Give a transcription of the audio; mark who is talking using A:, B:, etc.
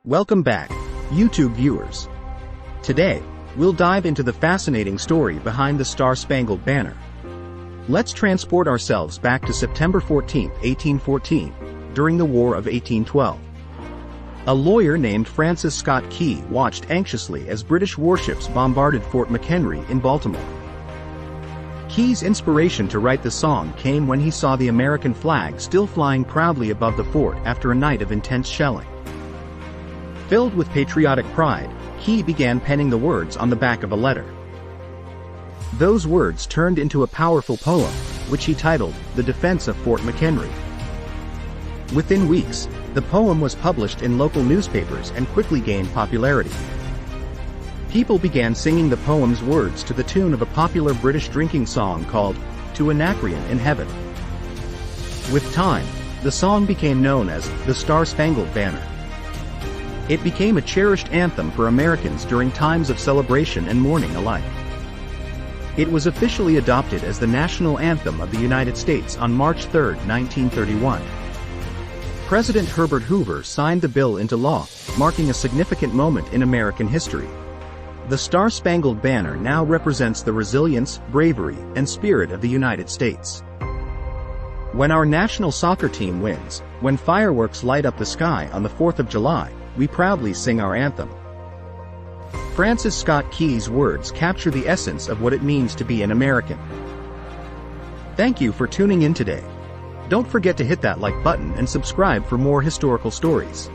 A: Welcome back, YouTube viewers. Today, we'll dive into the fascinating story behind the Star-Spangled Banner. Let's transport ourselves back to September 14, 1814, during the War of 1812. A lawyer named Francis Scott Key watched anxiously as British warships bombarded Fort McHenry in Baltimore. Key's inspiration to write the song came when he saw the American flag still flying proudly above the fort after a night of intense shelling. Filled with patriotic pride, Key began penning the words on the back of a letter. Those words turned into a powerful poem, which he titled, "The Defense of Fort McHenry." Within weeks, the poem was published in local newspapers and quickly gained popularity. People began singing the poem's words to the tune of a popular British drinking song called, "To Anacreon in Heaven." With time, the song became known as the Star-Spangled Banner. It became a cherished anthem for Americans during times of celebration and mourning alike. It was officially adopted as the national anthem of the United States on March 3, 1931. President Herbert Hoover signed the bill into law, marking a significant moment in American history. The Star-Spangled Banner now represents the resilience, bravery, and spirit of the United States. When our national soccer team wins, when fireworks light up the sky on the 4th of July, we proudly sing our anthem. Francis Scott Key's words capture the essence of what it means to be an American. Thank you for tuning in today. Don't forget to hit that like button and subscribe for more historical stories.